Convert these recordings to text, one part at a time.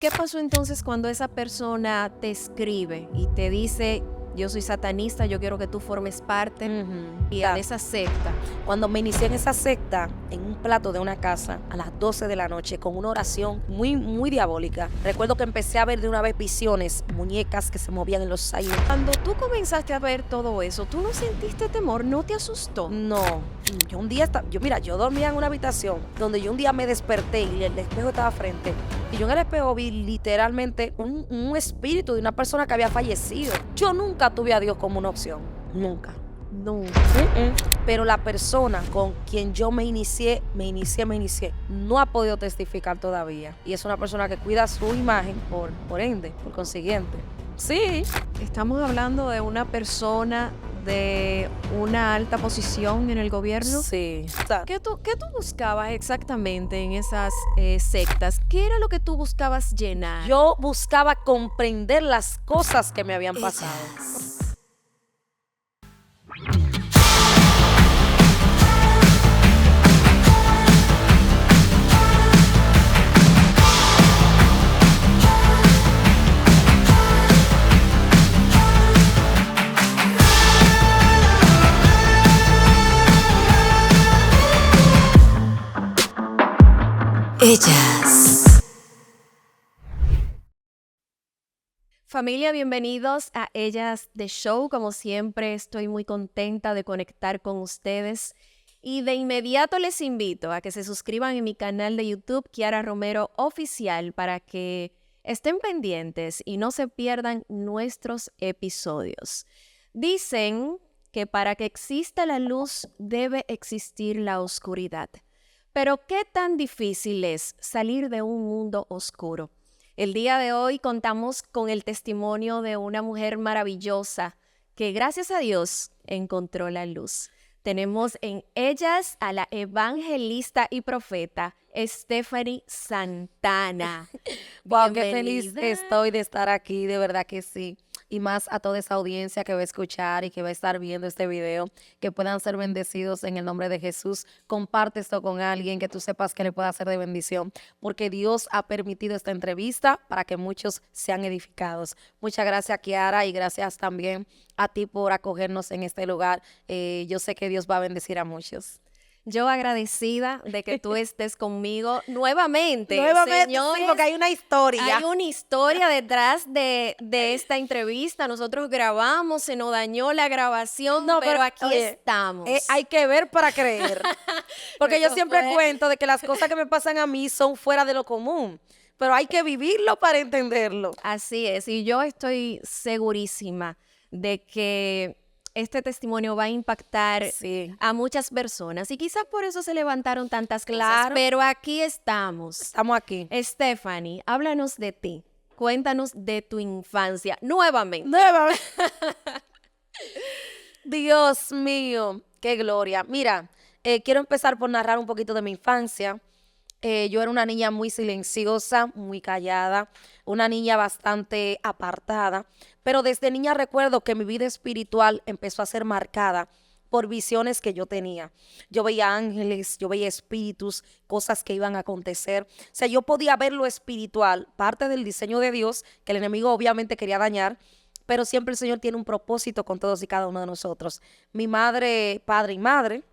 ¿Qué pasó entonces cuando esa persona te escribe y te dice, yo soy satanista, yo quiero que tú formes parte de esa secta? Cuando me inicié en esa secta, en un plato de una casa, a las 12 de la noche, con una oración muy diabólica, recuerdo que empecé a ver de una vez visiones, muñecas que se movían en los aires. Cuando tú comenzaste a ver todo eso, ¿tú no sentiste temor? ¿No te asustó? No, yo un día, yo dormía en una habitación donde yo un día me desperté y el espejo estaba frente. Y yo en el espejo vi literalmente un espíritu de una persona que había fallecido. Yo nunca tuve a Dios como una opción, nunca. No. Pero la persona con quien yo me inicié, no ha podido testificar todavía. Y es una persona que cuida su imagen por ende, por consiguiente. Sí. Estamos hablando de una persona de una alta posición en el gobierno. Sí. ¿Qué tú buscabas exactamente en esas sectas? ¿Qué era lo que tú buscabas llenar? Yo buscaba comprender las cosas que me habían pasado. Ellas. Familia, bienvenidos a Ellas The Show. Como siempre, estoy muy contenta de conectar con ustedes. Y de inmediato les invito a que se suscriban en mi canal de YouTube, Kiara Romero Oficial, para que estén pendientes y no se pierdan nuestros episodios. Dicen que para que exista la luz debe existir la oscuridad. Pero ¿qué tan difícil es salir de un mundo oscuro? El día de hoy contamos con el testimonio de una mujer maravillosa que gracias a Dios encontró la luz. Tenemos en ellas a la evangelista y profeta Stephanie Santana. Wow, qué feliz Bienvenida. estoy de estar aquí, de verdad que sí. Y más a toda esa audiencia que va a escuchar y que va a estar viendo este video, que puedan ser bendecidos en el nombre de Jesús. Comparte esto con alguien que tú sepas que le pueda ser de bendición, porque Dios ha permitido esta entrevista para que muchos sean edificados. Muchas gracias, Kiara, y gracias también a ti por acogernos en este lugar. Yo sé que Dios va a bendecir a muchos. Yo agradecida de que tú estés conmigo nuevamente. Sí, porque hay una historia. Hay una historia detrás de esta entrevista. Nosotros grabamos, se nos dañó la grabación, pero aquí estamos. Hay que ver para creer. Porque yo Eso siempre fue. cuento de que las cosas que me pasan a mí son fuera de lo común. Pero hay que vivirlo para entenderlo. Así es, y yo estoy segurísima de que este testimonio va a impactar Sí. a muchas personas y quizás por eso se levantaron tantas cosas, Claro. pero aquí estamos. Estamos aquí. Stephanie, háblanos de ti, cuéntanos de tu infancia, nuevamente. Nuevamente. Dios mío, qué gloria. Mira, quiero empezar por narrar un poquito de mi infancia. Yo era una niña muy silenciosa, muy callada, una niña bastante apartada, pero desde niña recuerdo que mi vida espiritual empezó a ser marcada por visiones que yo tenía. Yo veía ángeles, yo veía espíritus, cosas que iban a acontecer. O sea, yo podía ver lo espiritual, parte del diseño de Dios, que el enemigo obviamente quería dañar, pero siempre el Señor tiene un propósito con todos y cada uno de nosotros. Mi madre, padre y madre,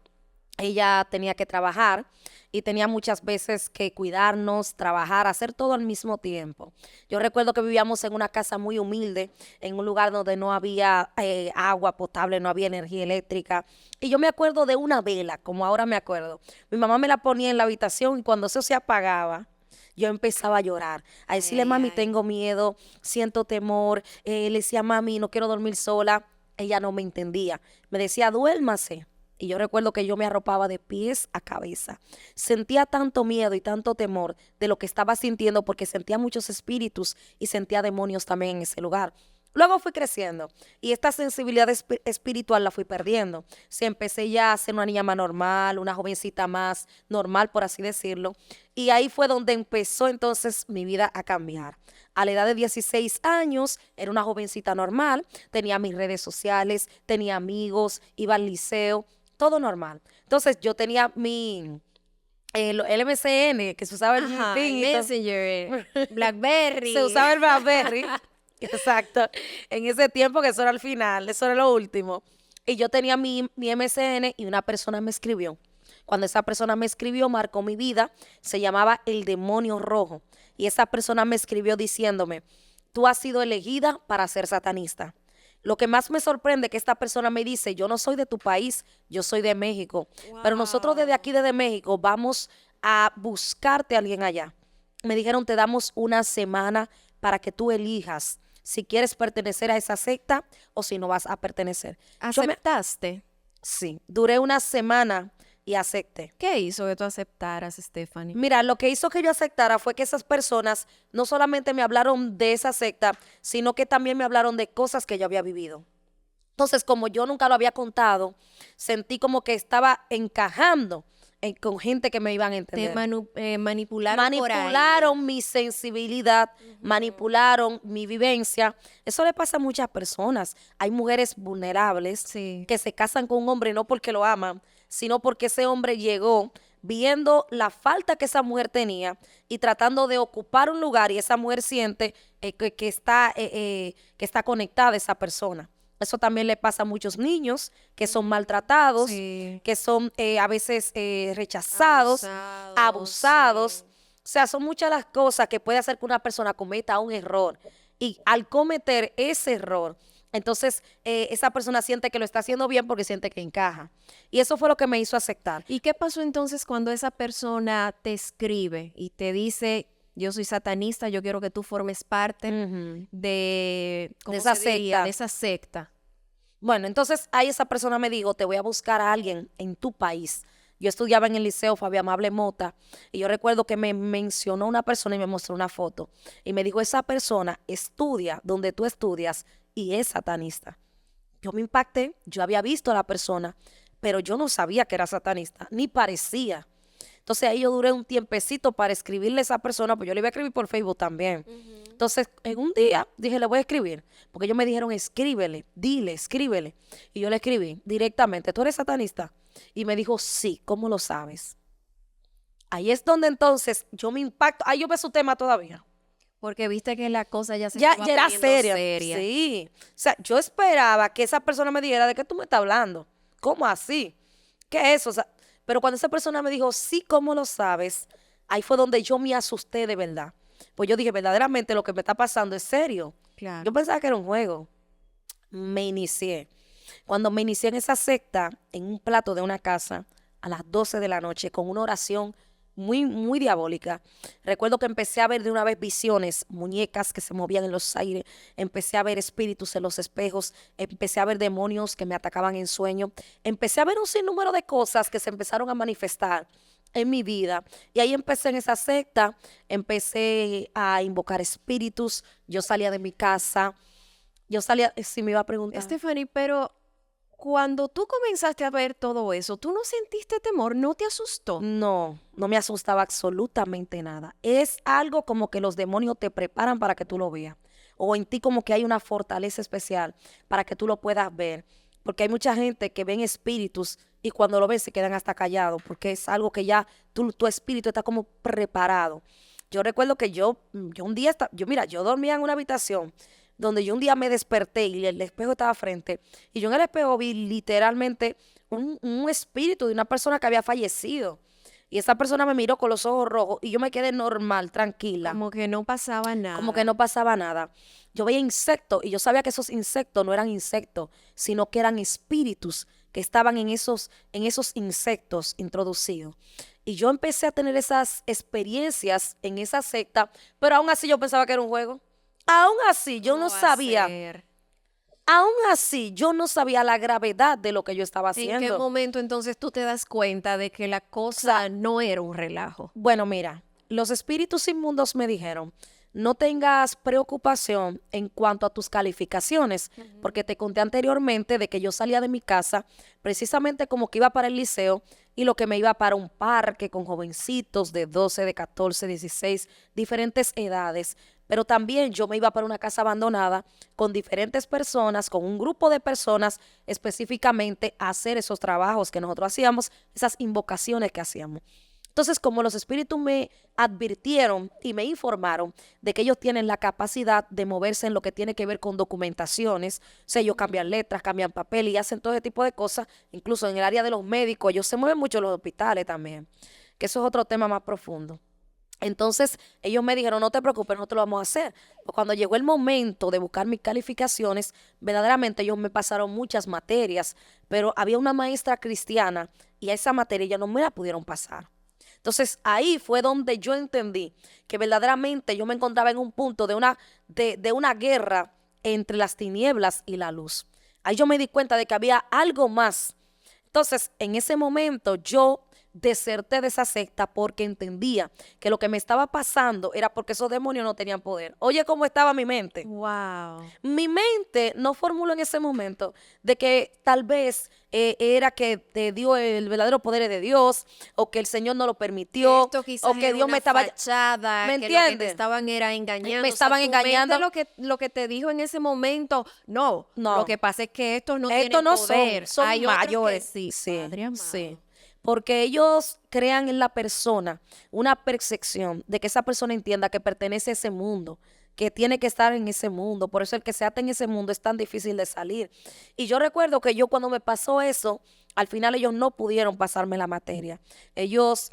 ella tenía que trabajar y tenía muchas veces que cuidarnos, trabajar, hacer todo al mismo tiempo. Yo recuerdo que vivíamos en una casa muy humilde, en un lugar donde no había agua potable, no había energía eléctrica. Y yo me acuerdo de una vela, como ahora me acuerdo. Mi mamá me la ponía en la habitación y cuando eso se apagaba, yo empezaba a llorar, a decirle, mami, tengo miedo, siento temor. Le decía, mami, no quiero dormir sola. Ella no me entendía. Me decía, duérmase. Y yo recuerdo que yo me arropaba de pies a cabeza. Sentía tanto miedo y tanto temor de lo que estaba sintiendo porque sentía muchos espíritus y sentía demonios también en ese lugar. Luego fui creciendo y esta sensibilidad espiritual la fui perdiendo. Sí, empecé ya a ser una niña más normal, una jovencita más normal, por así decirlo. Y ahí fue donde empezó entonces mi vida a cambiar. A la edad de 16 años era una jovencita normal, tenía mis redes sociales, tenía amigos, iba al liceo, todo normal. Entonces yo tenía el MSN, que se usaba el Ajá, pin el y todo. Messenger, BlackBerry. Se usaba el BlackBerry. Exacto. En ese tiempo, que eso era al final, eso era lo último. Y yo tenía mi MSN y una persona me escribió. Cuando esa persona me escribió, marcó mi vida, se llamaba El Demonio Rojo. Y esa persona me escribió diciéndome, tú has sido elegida para ser satanista. Lo que más me sorprende que esta persona me dice, yo no soy de tu país, yo soy de México, pero nosotros desde aquí, desde México, vamos a buscarte a alguien allá. Me dijeron, te damos una semana para que tú elijas si quieres pertenecer a esa secta o si no vas a pertenecer. ¿Aceptaste? Sí, duré una semana y acepté. ¿Qué hizo que tú aceptaras, Stephanie? Mira, lo que hizo que yo aceptara fue que esas personas no solamente me hablaron de esa secta, sino que también me hablaron de cosas que yo había vivido. Entonces, como yo nunca lo había contado, sentí como que estaba encajando con gente que me iban a Te entender. manipularon por ahí. Manipularon mi sensibilidad, manipularon mi vivencia. Eso le pasa a muchas personas. Hay mujeres vulnerables Sí. que se casan con un hombre no porque lo aman, sino porque ese hombre llegó viendo la falta que esa mujer tenía y tratando de ocupar un lugar, y esa mujer siente que está conectada a esa persona. Eso también le pasa a muchos niños que son maltratados, Sí. que son a veces rechazados, abusados. Sí. O sea, son muchas las cosas que puede hacer que una persona cometa un error. Y al cometer ese error, entonces esa persona siente que lo está haciendo bien porque siente que encaja. Y eso fue lo que me hizo aceptar. ¿Y qué pasó entonces cuando esa persona te escribe y te dice, yo soy satanista, yo quiero que tú formes parte de, ¿cómo esa se diría? secta. De esa secta? Bueno, entonces ahí esa persona me dijo, te voy a buscar a alguien en tu país. Yo estudiaba en el liceo Fabio Amable Mota y yo recuerdo que me mencionó una persona y me mostró una foto y me dijo, esa persona estudia donde tú estudias y es satanista. Yo me impacté, yo había visto a la persona, pero yo no sabía que era satanista, ni parecía. Entonces ahí yo duré un tiempecito para escribirle a esa persona, pues yo le iba a escribir por Facebook también. Entonces en un día dije, le voy a escribir, porque ellos me dijeron, escríbele, dile, escríbele. Y yo le escribí directamente, ¿tú eres satanista? Y me dijo, sí, ¿cómo lo sabes? Ahí es donde entonces yo me impacto, ahí yo veo su tema todavía. Porque viste que la cosa ya se Ya, estaba ya era poniendo seria. Sí. O sea, yo esperaba que esa persona me dijera, ¿de qué tú me estás hablando? ¿Cómo así? ¿Qué es eso? O sea, pero cuando esa persona me dijo, sí, ¿cómo lo sabes? Ahí fue donde yo me asusté de verdad. Pues yo dije, verdaderamente lo que me está pasando es serio. Claro. Yo pensaba que era un juego. Me inicié. Cuando me inicié en esa secta, en un plato de una casa, a las 12 de la noche, con una oración muy, muy diabólica. Recuerdo que empecé a ver de una vez visiones, muñecas que se movían en los aires, empecé a ver espíritus en los espejos, empecé a ver demonios que me atacaban en sueño, empecé a ver un sinnúmero de cosas que se empezaron a manifestar en mi vida. Y ahí empecé en esa secta, empecé a invocar espíritus, yo salía de mi casa, yo salía, si me iba a preguntar. Stephanie, pero cuando tú comenzaste a ver todo eso, ¿tú no sentiste temor? ¿No te asustó? No, no me asustaba absolutamente nada. Es algo como que los demonios te preparan para que tú lo veas. O en ti como que hay una fortaleza especial para que tú lo puedas ver. Porque hay mucha gente que ven espíritus y cuando lo ven se quedan hasta callados porque es algo que ya tu espíritu está como preparado. Yo recuerdo que yo un día, mira, yo dormía en una habitación donde yo un día me desperté y el espejo estaba frente y yo en el espejo vi literalmente un espíritu de una persona que había fallecido. Y esa persona me miró con los ojos rojos y yo me quedé normal, tranquila. Como que no pasaba nada. Como que no pasaba nada. Yo veía insectos y yo sabía que esos insectos no eran insectos, sino que eran espíritus que estaban en esos insectos introducidos. Y yo empecé a tener esas experiencias en esa secta, pero aún así yo pensaba que era un juego. Aún así yo no sabía. Aún así, yo no sabía la gravedad de lo que yo estaba haciendo. ¿En qué momento entonces tú te das cuenta de que la cosa no era un relajo? Bueno, mira, los espíritus inmundos me dijeron, no tengas preocupación en cuanto a tus calificaciones, porque te conté anteriormente de que yo salía de mi casa precisamente como que iba para el liceo y lo que me iba para un parque con jovencitos de 12, de 14, 16, diferentes edades. Pero también yo me iba para una casa abandonada con diferentes personas, con un grupo de personas específicamente a hacer esos trabajos que nosotros hacíamos, esas invocaciones que hacíamos. Entonces, como los espíritus me advirtieron y me informaron de que ellos tienen la capacidad de moverse en lo que tiene que ver con documentaciones, o sea, ellos cambian letras, cambian papel y hacen todo ese tipo de cosas, incluso en el área de los médicos, ellos se mueven mucho en los hospitales también, que eso es otro tema más profundo. Entonces ellos me dijeron, no te preocupes, nosotros lo vamos a hacer. Pues cuando llegó el momento de buscar mis calificaciones, verdaderamente ellos me pasaron muchas materias, pero había una maestra cristiana y a esa materia ya no me la pudieron pasar. Entonces ahí fue donde yo entendí que verdaderamente yo me encontraba en un punto de una guerra entre las tinieblas y la luz. Ahí yo me di cuenta de que había algo más. Entonces en ese momento yo deserté de esa secta porque entendía que lo que me estaba pasando era porque esos demonios no tenían poder. Oye, ¿cómo estaba mi mente? Wow. Mi mente no formuló en ese momento de que tal vez era que te dio el verdadero poder de Dios o que el Señor no lo permitió Esto quizás o que era Dios una me estaba... fachada, ¿Me que lo que te entiendes? estaban era engañando. Me O sea, estaban tu mente engañando. lo que te dijo en ese momento, no, No. lo que pasa es que estos no Estos tienen no poder. son Hay otros que mayores. sí, Sí, Padre amado. sí. Porque ellos crean en la persona una percepción de que esa persona entienda que pertenece a ese mundo, que tiene que estar en ese mundo. Por eso el que se ata en ese mundo es tan difícil de salir. Y yo recuerdo que yo cuando me pasó eso, al final ellos no pudieron pasarme la materia. Ellos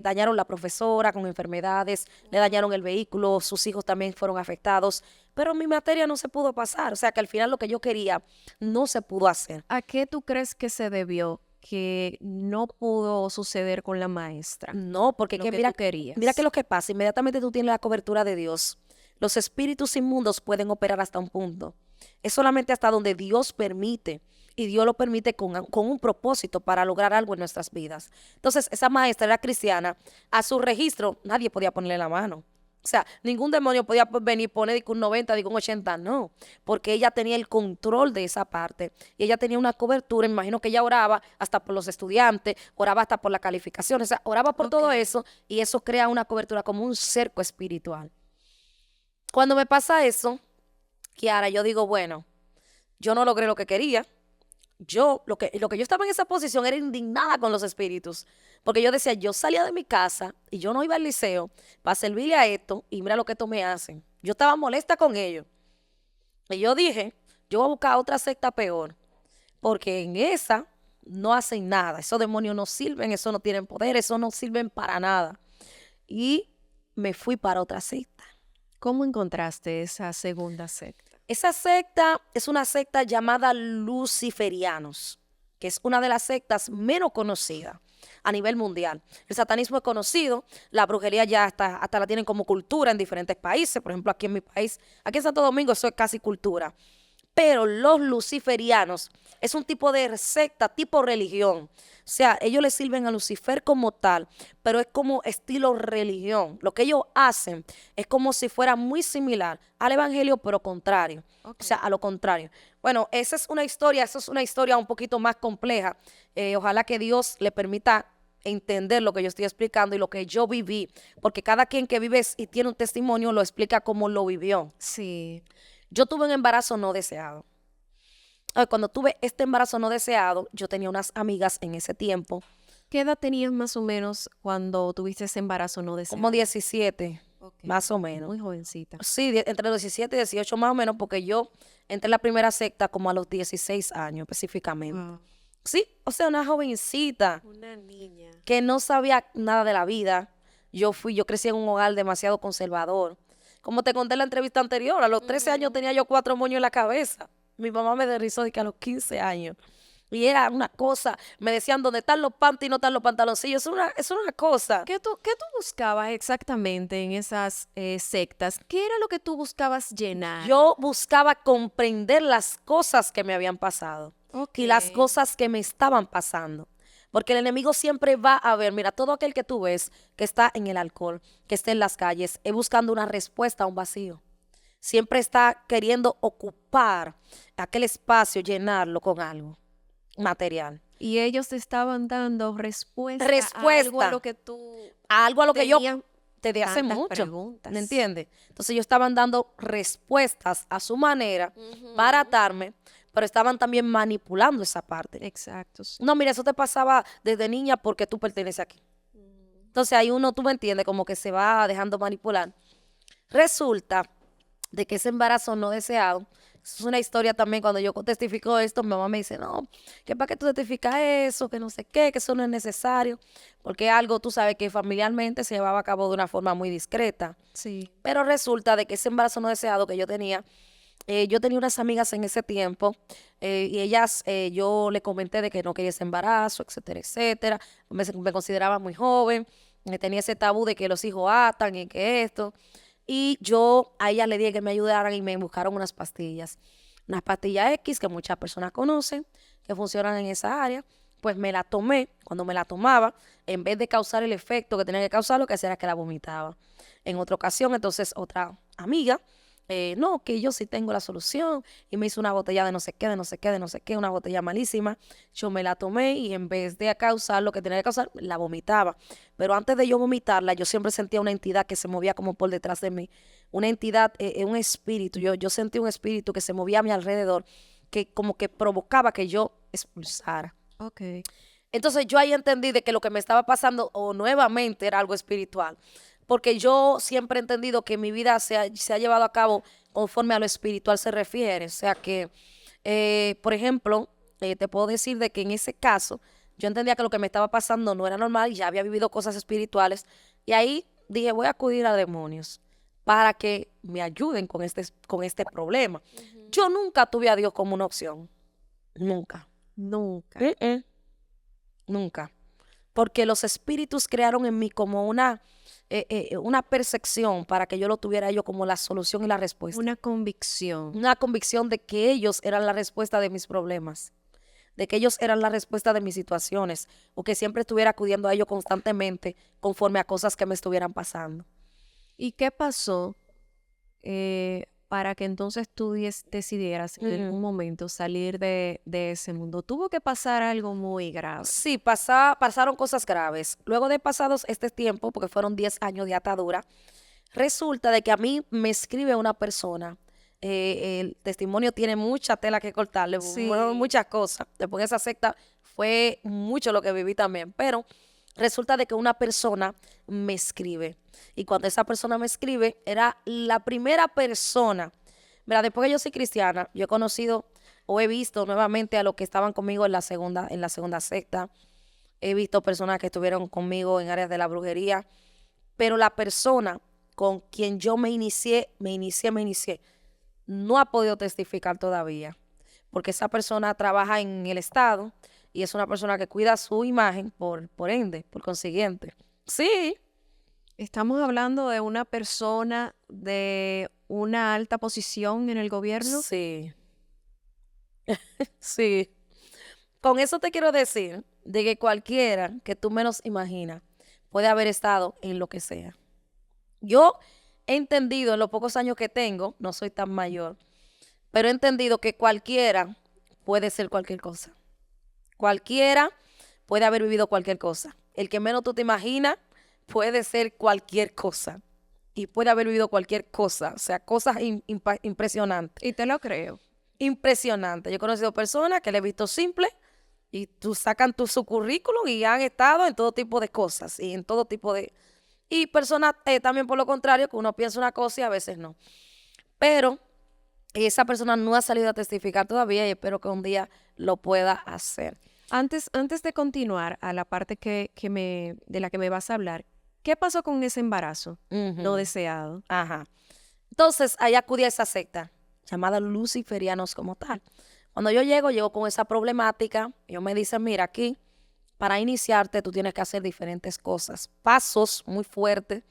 dañaron la profesora con enfermedades, le dañaron el vehículo, sus hijos también fueron afectados, pero mi materia no se pudo pasar. O sea que al final lo que yo quería no se pudo hacer. ¿A qué tú crees que se debió que no pudo suceder con la maestra? No, porque Lo que que mira, tú querías. mira que lo que pasa, inmediatamente tú tienes la cobertura de Dios. Los espíritus inmundos pueden operar hasta un punto. Es solamente hasta donde Dios permite. Y Dios lo permite con un propósito para lograr algo en nuestras vidas. Entonces, esa maestra era cristiana. A su registro, nadie podía ponerle la mano. O sea, ningún demonio podía venir y poner un 90, un 80, no. Porque ella tenía el control de esa parte. Y ella tenía una cobertura. Me imagino que ella oraba hasta por los estudiantes, oraba hasta por la calificación. O sea, oraba por todo eso. Y eso crea una cobertura como un cerco espiritual. Cuando me pasa eso, Kiara, yo digo, bueno, yo no logré lo que quería. Lo que yo estaba en esa posición era indignada con los espíritus, porque yo decía, yo salía de mi casa y yo no iba al liceo para servirle a esto y mira lo que estos me hacen. Yo estaba molesta con ellos. Y yo dije, yo voy a buscar otra secta peor, porque en esa no hacen nada. Esos demonios no sirven, eso no tienen poder, eso no sirven para nada. Y me fui para otra secta. ¿Cómo encontraste esa segunda secta? Esa secta es una secta llamada Luciferianos, que es una de las sectas menos conocidas a nivel mundial. El satanismo es conocido, la brujería ya hasta la tienen como cultura en diferentes países. Por ejemplo, aquí en mi país, aquí en Santo Domingo, eso es casi cultura. Pero los luciferianos es un tipo de secta, tipo religión. O sea, ellos le sirven a Lucifer como tal, pero es como estilo religión. Lo que ellos hacen es como si fuera muy similar al evangelio, pero contrario. O sea, a lo contrario. Bueno, esa es una historia un poquito más compleja. Ojalá que Dios le permita entender lo que yo estoy explicando y lo que yo viví, porque cada quien que vive y tiene un testimonio lo explica como lo vivió. Sí. Yo tuve un embarazo no deseado. Cuando tuve este embarazo no deseado, yo tenía unas amigas en ese tiempo, ¿Qué edad tenías más o menos cuando tuviste ese embarazo no deseado? como 17, Ok. más o menos. Muy jovencita. Sí, entre los 17 y 18 más o menos, porque yo entré en la primera secta como a los 16 años específicamente. Wow. Sí, o sea, una jovencita Una niña. que no sabía nada de la vida. Yo crecí en un hogar demasiado conservador. Como te conté en la entrevista anterior, a los 13 años tenía yo 4 moños en la cabeza. Mi mamá me derrizó de que a los 15 años. Y era una cosa, me decían dónde están los panties y no están los pantaloncillos. Es una cosa. ¿Qué tú buscabas exactamente en esas sectas? ¿Qué era lo que tú buscabas llenar? Yo buscaba comprender las cosas que me habían pasado y las Ok. cosas que me estaban pasando. Porque el enemigo siempre va a ver, mira, todo aquel que tú ves que está en el alcohol, que está en las calles, es buscando una respuesta a un vacío. Siempre está queriendo ocupar aquel espacio, llenarlo con algo material. Y ellos te estaban dando respuesta a algo Respuesta. a lo que tú Algo a lo que yo tenías desde hace tantas mucho, preguntas. ¿me entiendes? Entonces ellos estaban dando respuestas a su manera para atarme, pero estaban también manipulando esa parte. Exacto, sí. No, mira, eso te pasaba desde niña porque tú perteneces aquí. Entonces ahí uno, tú me entiendes, como que se va dejando manipular. Resulta de que ese embarazo no deseado, eso es una historia también, cuando yo testifico esto, mi mamá me dice, no, que para qué tú testificas eso, que no sé qué, que eso no es necesario, porque es algo, tú sabes, que familiarmente se llevaba a cabo de una forma muy discreta. Sí. Pero resulta de que ese embarazo no deseado que yo tenía unas amigas en ese tiempo y ellas, yo le comenté de que no quería ese embarazo, etcétera, etcétera. Me consideraba muy joven, tenía ese tabú de que los hijos atan y que esto. Y yo a ellas le dije que me ayudaran y me buscaron unas pastillas X que muchas personas conocen, que funcionan en esa área. Pues me la tomé. Cuando me la tomaba, en vez de causar el efecto que tenía que causar, lo que hacía era que la vomitaba. En otra ocasión, entonces, otra amiga, no, que yo sí tengo la solución, y me hizo una botella de no sé qué, de no sé qué, de no sé qué, una botella malísima. Yo me la tomé y en vez de causar lo que tenía que causar, la vomitaba. Pero antes de yo vomitarla, yo siempre sentía una entidad que se movía como por detrás de mí, una entidad, un espíritu. Yo sentí un espíritu que se movía a mi alrededor, que como que provocaba que yo expulsara. Ok. Entonces yo ahí entendí de que lo que me estaba pasando o nuevamente era algo espiritual, porque yo siempre he entendido que mi vida se ha llevado a cabo conforme a lo espiritual se refiere. O sea que, por ejemplo, te puedo decir de que en ese caso yo entendía que lo que me estaba pasando no era normal y ya había vivido cosas espirituales, y ahí dije, voy a acudir a demonios para que me ayuden con este problema. Yo nunca tuve a Dios como una opción, nunca. Nunca. Nunca. Porque los espíritus crearon en mí como una percepción para que yo lo tuviera yo como la solución y la respuesta. Una convicción. Una convicción de que ellos eran la respuesta de mis problemas, de que ellos eran la respuesta de mis situaciones, o que siempre estuviera acudiendo a ellos constantemente conforme a cosas que me estuvieran pasando. ¿Y qué pasó para que entonces tú decidieras en algún momento salir de ese mundo? Tuvo que pasar algo muy grave. Sí, pasaron cosas graves. Luego de pasados este tiempo, porque fueron 10 años de atadura, resulta de que a mí me escribe una persona. El testimonio tiene mucha tela que cortarle, Sí. fueron muchas cosas. Después de esa secta fue mucho lo que viví también, pero resulta de que una persona me escribe. Y cuando esa persona me escribe, era la primera persona. Mira, después que yo soy cristiana, yo he conocido o he visto nuevamente a los que estaban conmigo en la segunda secta. He visto personas que estuvieron conmigo en áreas de la brujería, pero la persona con quien yo me inicié, no ha podido testificar todavía, porque esa persona trabaja en el Estado y es una persona que cuida su imagen por ende, por consiguiente. Sí, Estamos hablando de una persona de una alta posición en el gobierno. sí, sí. Con eso te quiero decir de que cualquiera que tú menos imaginas puede haber estado en lo que sea. Yo he entendido en los pocos años que tengo, no soy tan mayor, pero he entendido que cualquiera puede ser cualquier cosa. Cualquiera puede haber vivido cualquier cosa. El que menos tú te imaginas puede ser cualquier cosa. Y puede haber vivido cualquier cosa. O sea, cosas impresionantes. Y te lo creo. Impresionantes. Yo he conocido personas que le he visto simple y tú sacan su currículum y han estado en todo tipo de cosas y en todo tipo de... Y personas también por lo contrario, que uno piensa una cosa y a veces no. Pero esa persona no ha salido a testificar todavía y espero que un día lo pueda hacer. Antes de continuar a la parte de la que me vas a hablar, ¿qué pasó con ese embarazo no Ujú. deseado? Ajá. Entonces, ahí acudí a esa secta, llamada luciferianos como tal. Cuando yo llego con esa problemática. Ellos me dicen, mira, aquí, para iniciarte, tú tienes que hacer diferentes cosas. Pasos muy fuertes,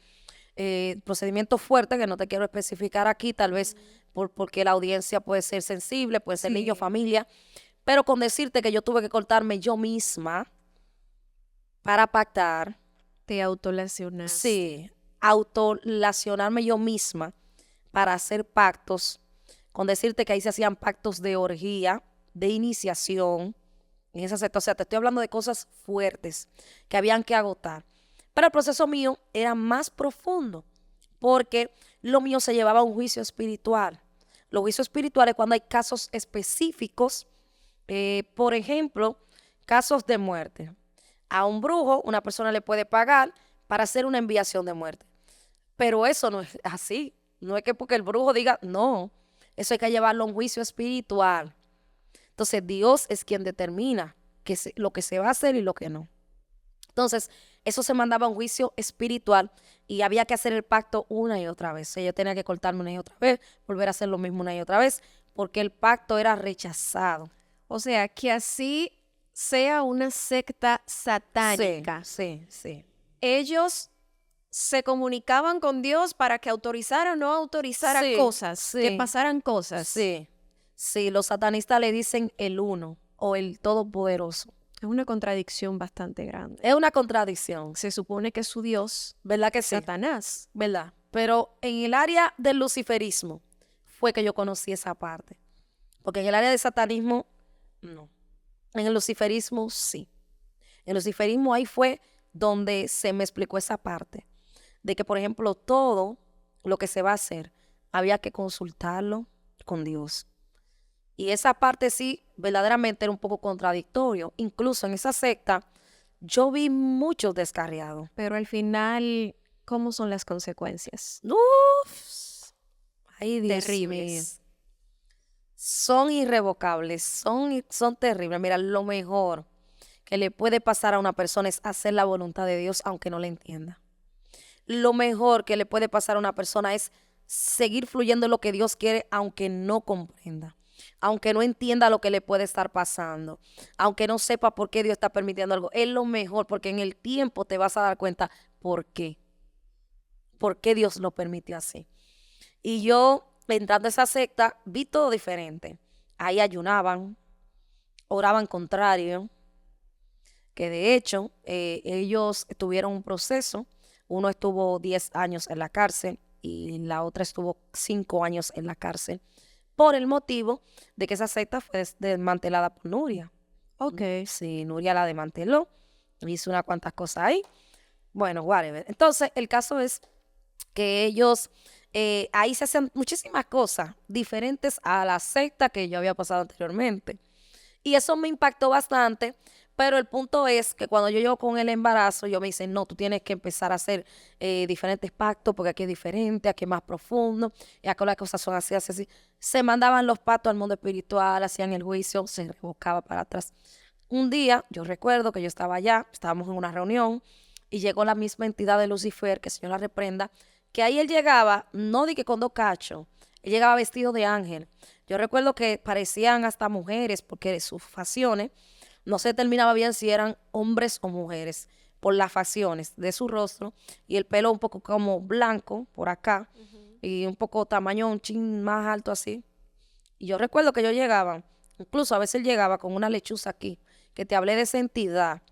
procedimientos fuertes que no te quiero especificar aquí, tal vez porque la audiencia puede ser sensible, puede ser niño, Sí. familia. Pero con decirte que yo tuve que cortarme yo misma para pactar, Te autolesionaste. sí, autolacionarme yo misma para hacer pactos, con decirte que ahí se hacían pactos de orgía, de iniciación, en esa secta. O sea, te estoy hablando de cosas fuertes que habían que agotar. Pero el proceso mío era más profundo, porque lo mío se llevaba a un juicio espiritual. Los juicios espirituales cuando hay casos específicos, por ejemplo, casos de muerte. A un brujo, una persona le puede pagar para hacer una enviación de muerte. Pero eso no es así. No es que porque el brujo diga, no. Eso hay que llevarlo a un juicio espiritual. Entonces Dios es quien determina lo que se va a hacer y lo que no. Entonces, eso se mandaba a un juicio espiritual y había que hacer el pacto una y otra vez. O sea, yo tenía que cortarme una y otra vez, volver a hacer lo mismo una y otra vez, porque el pacto era rechazado. O sea, que así sea una secta Sí, satánica. sí. Ellos se comunicaban con Dios para que autorizara o no autorizara Sí, cosas, que sí. pasaran cosas. Sí, los satanistas le dicen el uno o el todopoderoso. Es una contradicción bastante grande. Es una contradicción, Se supone que su Dios ¿verdad que es sí? Satanás. ¿Verdad? Pero en el área del luciferismo fue que yo conocí esa parte. Porque en el área del satanismo, no. En el luciferismo, sí. En el luciferismo ahí fue donde se me explicó esa parte. De que, por ejemplo, todo lo que se va a hacer, había que consultarlo con Dios. Y esa parte sí, verdaderamente era un poco contradictorio. Incluso en esa secta, yo vi muchos descarriados. Pero al final, ¿cómo son las consecuencias? Uf, ay, Dios mío. Terribles. Son irrevocables, son terribles. Mira, lo mejor que le puede pasar a una persona es hacer la voluntad de Dios aunque no la entienda. Lo mejor que le puede pasar a una persona es seguir fluyendo en lo que Dios quiere aunque no comprenda, aunque no entienda lo que le puede estar pasando, aunque no sepa por qué Dios está permitiendo algo. Es lo mejor porque en el tiempo te vas a dar cuenta por qué Dios lo permitió así. Y yo, entrando a esa secta, vi todo diferente. Ahí ayunaban, oraban contrario, que de hecho ellos tuvieron un proceso. Uno estuvo 10 años en la cárcel y la otra estuvo 5 años en la cárcel por el motivo de que esa secta fue desmantelada por Nuria. Ok. Sí, Nuria la desmanteló, hizo unas cuantas cosas ahí. Bueno, whatever. Entonces, el caso es que ellos, ahí se hacen muchísimas cosas diferentes a la secta que yo había pasado anteriormente. Y eso me impactó bastante, pero el punto es que cuando yo llego con el embarazo, yo me dicen, no, tú tienes que empezar a hacer diferentes pactos porque aquí es diferente, aquí es más profundo, y acá las cosas son así, así, así. Se mandaban los pactos al mundo espiritual, hacían el juicio, se revocaba para atrás. Un día, yo recuerdo que yo estaba allá, estábamos en una reunión, y llegó la misma entidad de Lucifer, que el Señor la reprenda, que ahí él llegaba, no di que con 2 cachos, él llegaba vestido de ángel. Yo recuerdo que parecían hasta mujeres porque sus facciones no se determinaba bien si eran hombres o mujeres por las facciones de su rostro y el pelo un poco como blanco por acá y un poco tamaño un chin más alto así. Y yo recuerdo que yo llegaba, incluso a veces él llegaba con una lechuza aquí, que te hablé de esa entidad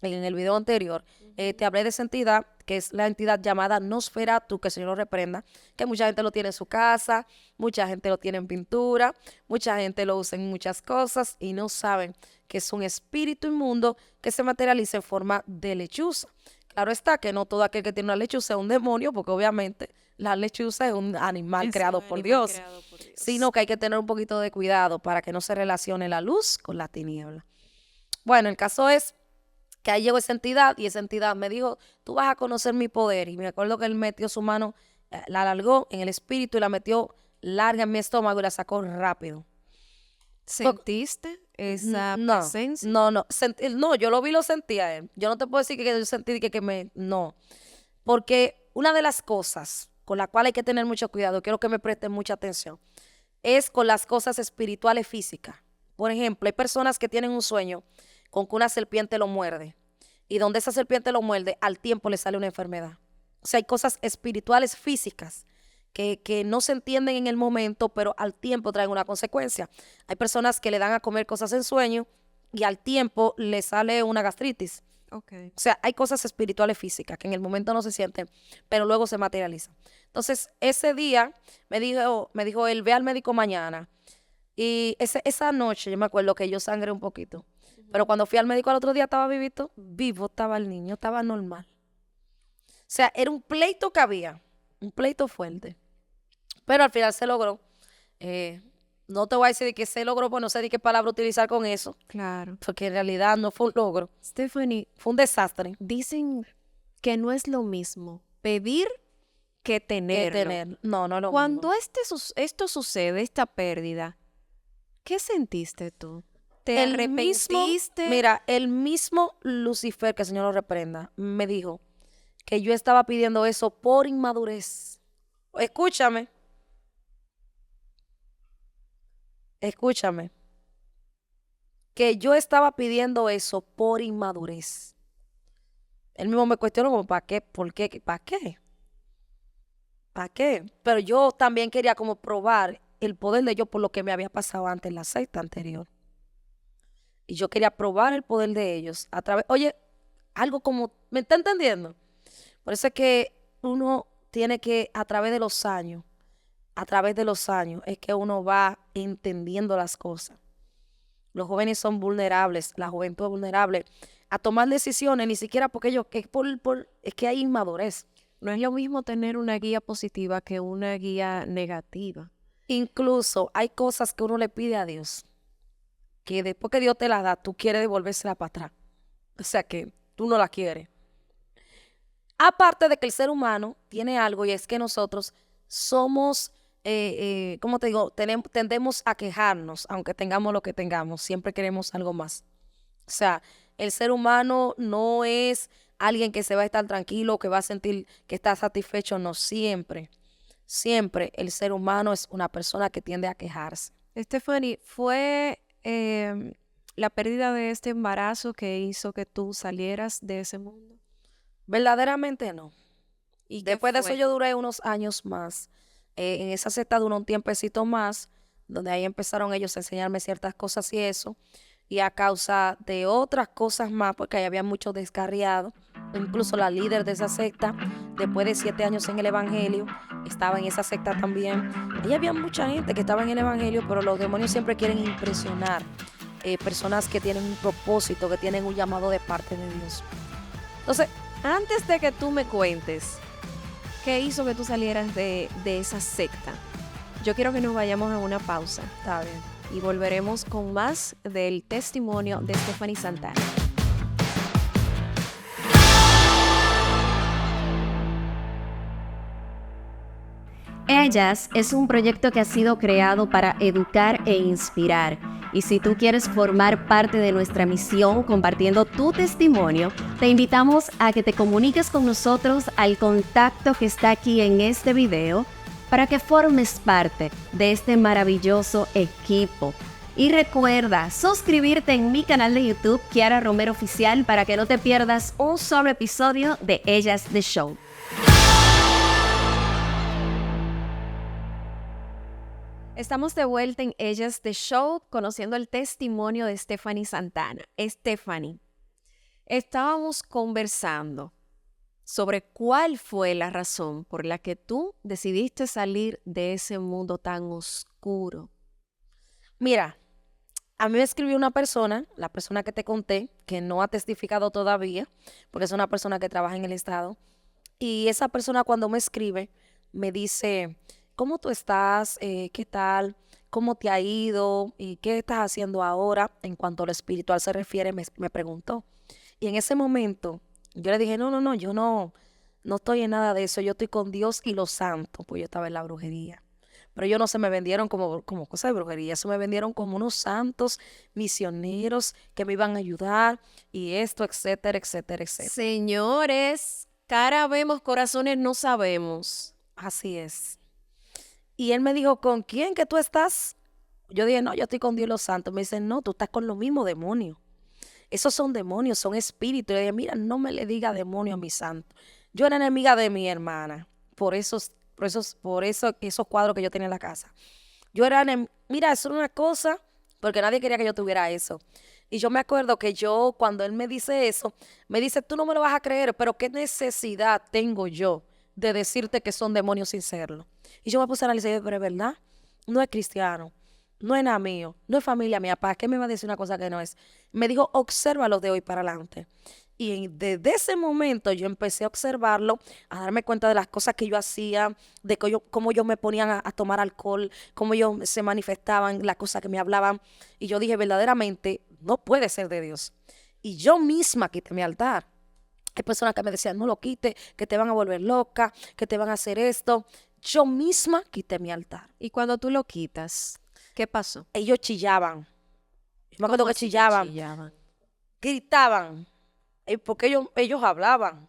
en el video anterior, te hablé de esa entidad, que es la entidad llamada Nosferatu, que el Señor lo reprenda, que mucha gente lo tiene en su casa, mucha gente lo tiene en pintura, mucha gente lo usa en muchas cosas y no saben que es un espíritu inmundo que se materializa en forma de lechuza. Claro está que no todo aquel que tiene una lechuza es un demonio, porque obviamente la lechuza es un animal creado por Dios, sino que hay que tener un poquito de cuidado para que no se relacione la luz con la tiniebla. Bueno, el caso es que ahí llegó esa entidad y esa entidad me dijo, tú vas a conocer mi poder. Y me acuerdo que él metió su mano, la alargó en el espíritu y la metió larga en mi estómago y la sacó rápido. ¿Sentiste esa No, presencia? no, yo lo vi, lo sentía él. Yo no te puedo decir que yo sentí no. Porque una de las cosas con la cual hay que tener mucho cuidado, quiero que me presten mucha atención, es con las cosas espirituales físicas. Por ejemplo, hay personas que tienen un sueño con que una serpiente lo muerde y donde esa serpiente lo muerde, al tiempo le sale una enfermedad. O sea, hay cosas espirituales físicas que no se entienden en el momento, pero al tiempo traen una consecuencia. Hay personas que le dan a comer cosas en sueño y al tiempo le sale una gastritis. Okay. O sea, hay cosas espirituales físicas que en el momento no se sienten, pero luego se materializan. Entonces, ese día me dijo él, ve al médico mañana. Y esa noche yo me acuerdo que yo sangré un poquito. Pero cuando fui al médico al otro día estaba vivito, vivo estaba el niño, estaba normal. O sea, era un pleito que había, un pleito fuerte. Pero al final se logró. No te voy a decir que se logró, pues no sé de qué palabra utilizar con eso. Claro. Porque en realidad no fue un logro. Stephanie, Fue un desastre. dicen que no es lo mismo pedir que Que tenerlo. tener. No, no es lo Cuando mismo. esto sucede, esta pérdida, ¿qué sentiste tú? ¿Te El mismo, arrepentiste? mira, el mismo Lucifer, que el Señor lo reprenda, me dijo que yo estaba pidiendo eso por inmadurez. Escúchame, escúchame, que yo estaba pidiendo eso por inmadurez. Él mismo me cuestionó como, ¿para qué? ¿Por qué? ¿Para qué? ¿Para qué? Pero yo también quería como probar el poder de Dios por lo que me había pasado antes en la secta anterior. Y yo quería probar el poder de ellos a través, oye, algo como, ¿me está entendiendo? Por eso es que uno tiene que, a través de los años, es que uno va entendiendo las cosas. Los jóvenes son vulnerables, la juventud es vulnerable a tomar decisiones, ni siquiera porque ellos, es que hay inmadurez. No es lo mismo tener una guía positiva que una guía negativa. Incluso hay cosas que uno le pide a Dios, que después que Dios te las da, tú quieres devolvérsela para atrás. O sea que tú no la quieres. Aparte de que el ser humano tiene algo y es que nosotros somos, ¿cómo te digo? Tendemos a quejarnos, aunque tengamos lo que tengamos, siempre queremos algo más. O sea, el ser humano no es alguien que se va a estar tranquilo, que va a sentir que está satisfecho, no, siempre el ser humano es una persona que tiende a quejarse. Stephanie, ¿fue la pérdida de este embarazo que hizo que tú salieras de ese mundo? Verdaderamente no. ¿Y qué Después de eso fue? yo duré unos años más. En esa secta duró un tiempecito más, donde ahí empezaron ellos a enseñarme ciertas cosas y eso. Y a causa de otras cosas más, porque ahí había muchos descarriados, incluso la líder de esa secta, después de 7 años en el Evangelio, estaba en esa secta también. Ahí había mucha gente que estaba en el Evangelio, pero los demonios siempre quieren impresionar personas que tienen un propósito, que tienen un llamado de parte de Dios. Entonces, Antes de que tú me cuentes qué hizo que tú salieras de esa secta, yo quiero que nos vayamos a una pausa está bien. y volveremos con más del testimonio de Stephanie Santana. Ellas es un proyecto que ha sido creado para educar e inspirar. Y si tú quieres formar parte de nuestra misión compartiendo tu testimonio, te invitamos a que te comuniques con nosotros al contacto que está aquí en este video para que formes parte de este maravilloso equipo. Y recuerda suscribirte en mi canal de YouTube, Kiara Romero Oficial, para que no te pierdas un solo episodio de Ellas The Show. Estamos de vuelta en Ellas The Show, conociendo el testimonio de Stephanie Santana. Stephanie, estábamos conversando sobre cuál fue la razón por la que tú decidiste salir de ese mundo tan oscuro. Mira, a mí me escribió una persona, la persona que te conté, que no ha testificado todavía, porque es una persona que trabaja en el Estado, y esa persona cuando me escribe, me dice, ¿cómo tú estás? ¿Qué tal? ¿Cómo te ha ido? ¿Y qué estás haciendo ahora? En cuanto a lo espiritual se refiere, me preguntó. Y en ese momento, yo le dije, no, yo no estoy en nada de eso, yo estoy con Dios y los santos, pues yo estaba en la brujería. Pero ellos no se me vendieron como cosa de brujería, se me vendieron como unos santos misioneros que me iban a ayudar y esto, etcétera, etcétera, etcétera. Señores, cara vemos, corazones no sabemos. Así es. Y él me dijo, ¿con quién que tú estás? Yo dije, no, yo estoy con Dios y los santos. Me dice, no, tú estás con los mismos demonios. Esos son demonios, son espíritus. Y le dije, mira, no me le diga demonio a mi santo. Yo era enemiga de mi hermana por esos cuadros que yo tenía en la casa. Mira, eso era una cosa, porque nadie quería que yo tuviera eso. Y yo me acuerdo que cuando él me dice eso, me dice, tú no me lo vas a creer, pero ¿qué necesidad tengo yo de decirte que son demonios sin serlo? Y yo me puse a analizar, pero es verdad, no es cristiano, no es nada mío, no es familia mía, ¿para qué me va a decir una cosa que no es? Me dijo, obsérvalo de hoy para adelante. Y desde ese momento yo empecé a observarlo, a darme cuenta de las cosas que yo hacía, de cómo yo me ponían a tomar alcohol, cómo ellos se manifestaban, las cosas que me hablaban. Y yo dije, verdaderamente, no puede ser de Dios. Y yo misma quité mi altar. Hay personas que me decían, no lo quites, que te van a volver loca, que te van a hacer esto. Yo misma quité mi altar. Y cuando tú lo quitas, ¿qué pasó? Ellos chillaban. Yo me acuerdo ¿Cómo que así que chillaban, chillaban? gritaban, porque ellos hablaban.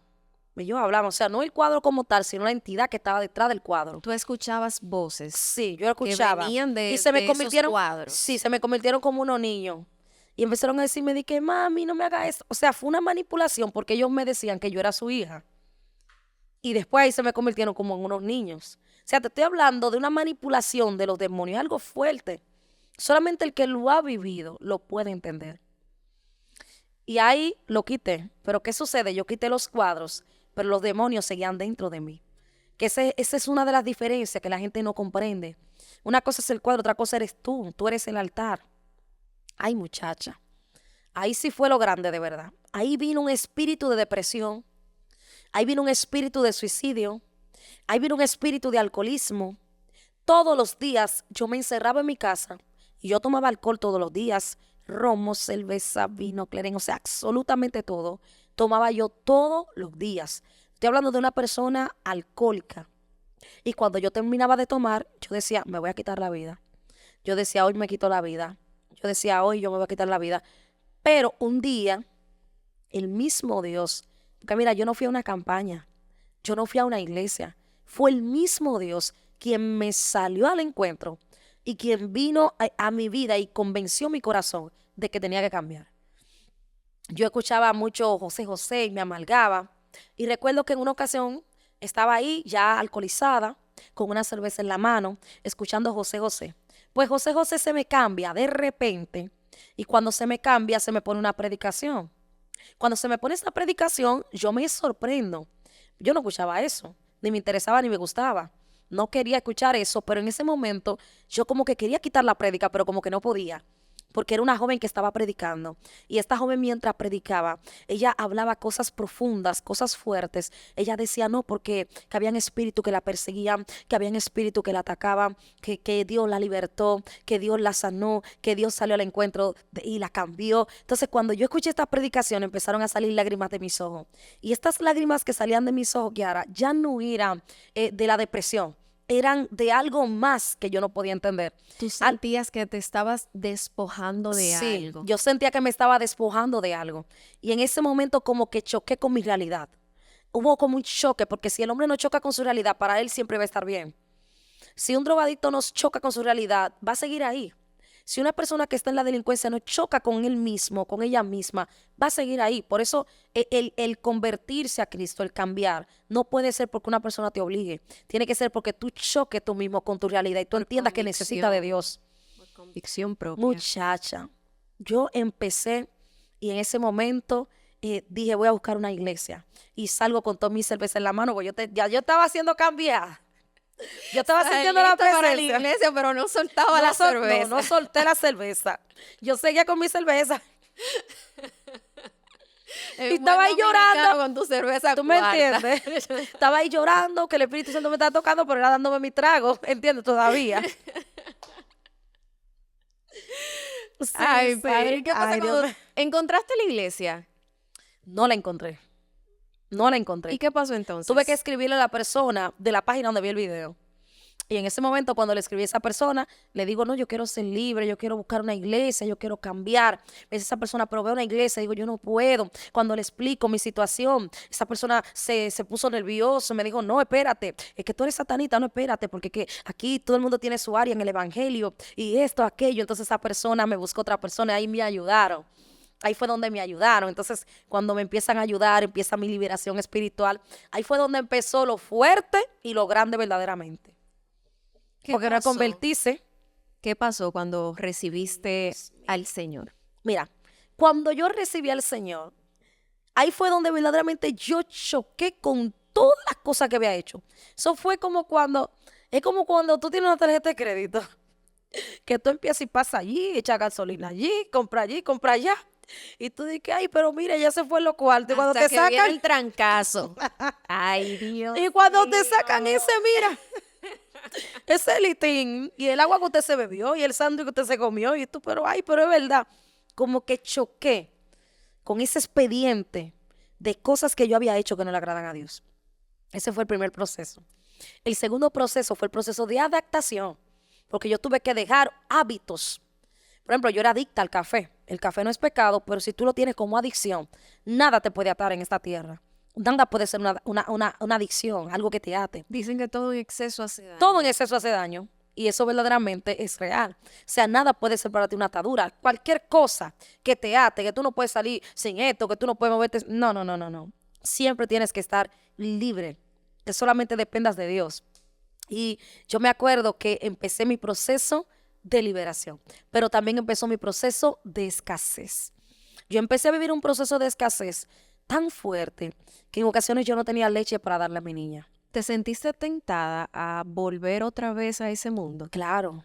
Ellos hablaban, o sea, no el cuadro como tal, sino la entidad que estaba detrás del cuadro. Tú escuchabas voces Sí, yo lo que escuchaba. venían Y de se me esos convirtieron, cuadros. sí, se me convirtieron como unos niños. Y empezaron a decirme, di que mami, no me hagas esto. O sea, fue una manipulación porque ellos me decían que yo era su hija. Y después ahí se me convirtieron como en unos niños. O sea, te estoy hablando de una manipulación de los demonios, algo fuerte. Solamente el que lo ha vivido lo puede entender. Y ahí lo quité. Pero ¿qué sucede? Yo quité los cuadros, pero los demonios seguían dentro de mí. Que esa es una de las diferencias que la gente no comprende. Una cosa es el cuadro, otra cosa eres tú eres el altar. Ay, muchacha, ahí sí fue lo grande de verdad. Ahí vino un espíritu de depresión, ahí vino un espíritu de suicidio, ahí vino un espíritu de alcoholismo. Todos los días yo me encerraba en mi casa y yo tomaba alcohol todos los días, romo, cerveza, vino, cleren, o sea, absolutamente todo. Tomaba yo todos los días. Estoy hablando de una persona alcohólica. Y cuando yo terminaba de tomar, yo decía, me voy a quitar la vida. Yo decía, hoy me quito la vida. Yo decía, hoy yo me voy a quitar la vida. Pero un día, el mismo Dios, porque mira, yo no fui a una campaña, yo no fui a una iglesia, fue el mismo Dios quien me salió al encuentro y quien vino a mi vida y convenció mi corazón de que tenía que cambiar. Yo escuchaba mucho José José y me amargaba. Y recuerdo que en una ocasión estaba ahí ya alcoholizada, con una cerveza en la mano, escuchando José José. Pues José José se me cambia de repente y cuando se me cambia se me pone una predicación. Cuando se me pone esa predicación yo me sorprendo. Yo no escuchaba eso, ni me interesaba ni me gustaba. No quería escuchar eso, pero en ese momento yo como que quería quitar la prédica, pero como que no podía porque era una joven que estaba predicando. Y esta joven mientras predicaba, ella hablaba cosas profundas, cosas fuertes. Ella decía no, porque que habían espíritus que la perseguían, que habían espíritus que la atacaban, que Dios la libertó, que Dios la sanó, que Dios salió al encuentro y la cambió. Entonces cuando yo escuché esta predicación empezaron a salir lágrimas de mis ojos. Y estas lágrimas que salían de mis ojos, Kiara, ya no eran de la depresión, eran de algo más que yo no podía entender. Tú sentías que te estabas despojando de Sí, algo. yo sentía que me estaba despojando de algo. Y en ese momento como que choqué con mi realidad. Hubo como un choque, porque si el hombre no choca con su realidad, para él siempre va a estar bien. Si un drogadicto nos choca con su realidad, va a seguir ahí. Si una persona que está en la delincuencia no choca con él mismo, con ella misma, va a seguir ahí. Por eso el convertirse a Cristo, el cambiar, no puede ser porque una persona te obligue. Tiene que ser porque tú choques tú mismo con tu realidad y tú entiendas que necesitas de Dios. Por convicción propia. Muchacha, yo empecé y en ese momento dije voy a buscar una iglesia y salgo con toda mi cerveza en la mano porque ya yo estaba haciendo cambiar. Yo estaba sintiendo la Saliste para la presencia. iglesia, pero no soltaba la cerveza. No solté la cerveza. Yo seguía con mi cerveza. En Y estaba ahí buen dominicano llorando. con tu cerveza ¿Tú me cuarta. entiendes? Estaba ahí llorando, que el Espíritu Santo me estaba tocando, pero era dándome mi trago. ¿Entiendes? Todavía. Sí, Ay, sí. padre, ¿y qué pasa Ay, Dios cuando mío. encontraste la iglesia? No la encontré. No la encontré. ¿Y qué pasó entonces? Tuve que escribirle a la persona de la página donde vi el video. Y en ese momento, cuando le escribí a esa persona, le digo, no, yo quiero ser libre, yo quiero buscar una iglesia, yo quiero cambiar. Me dice esa persona, pero ve una iglesia. Digo, yo no puedo. Cuando le explico mi situación, esa persona se puso nervioso, me dijo, no, espérate, es que tú eres satanita, no, espérate, porque que aquí todo el mundo tiene su área en el evangelio y esto, aquello. Entonces esa persona me buscó otra persona y ahí me ayudaron. Ahí fue donde me ayudaron. Entonces, cuando me empiezan a ayudar, empieza mi liberación espiritual. Ahí fue donde empezó lo fuerte y lo grande verdaderamente. Porque no es convertirse. ¿Qué pasó cuando recibiste al Señor? Mira, cuando yo recibí al Señor, ahí fue donde verdaderamente yo choqué con todas las cosas que había hecho. Eso fue es como cuando tú tienes una tarjeta de crédito, que tú empiezas y pasas allí, echas gasolina allí, compra allá. Y tú dices, ay, pero mira, ya se fue lo cuarto. Y cuando Hasta te que viene sacan, el trancazo. Ay, Dios. y cuando te sacan ese, mira, ese litín y el agua que usted se bebió y el sándwich que usted se comió y tú, pero ay, pero es verdad, como que choqué con ese expediente de cosas que yo había hecho que no le agradan a Dios. Ese fue el primer proceso. El segundo proceso fue el proceso de adaptación, porque yo tuve que dejar hábitos. Por ejemplo, yo era adicta al café. El café no es pecado, pero si tú lo tienes como adicción, nada te puede atar en esta tierra. Nada puede ser una adicción, algo que te ate. Dicen que todo en exceso hace daño. Todo en exceso hace daño. Y eso verdaderamente es real. O sea, nada puede ser para ti una atadura. Cualquier cosa que te ate, que tú no puedes salir sin esto, que tú no puedes moverte. No, no, no, no, no. Siempre tienes que estar libre. Que solamente dependas de Dios. Y yo me acuerdo que empecé mi proceso de liberación, pero también empezó mi proceso de escasez. Yo empecé a vivir un proceso de escasez tan fuerte que en ocasiones yo no tenía leche para darle a mi niña. ¿Te sentiste tentada a volver otra vez a ese mundo? Claro,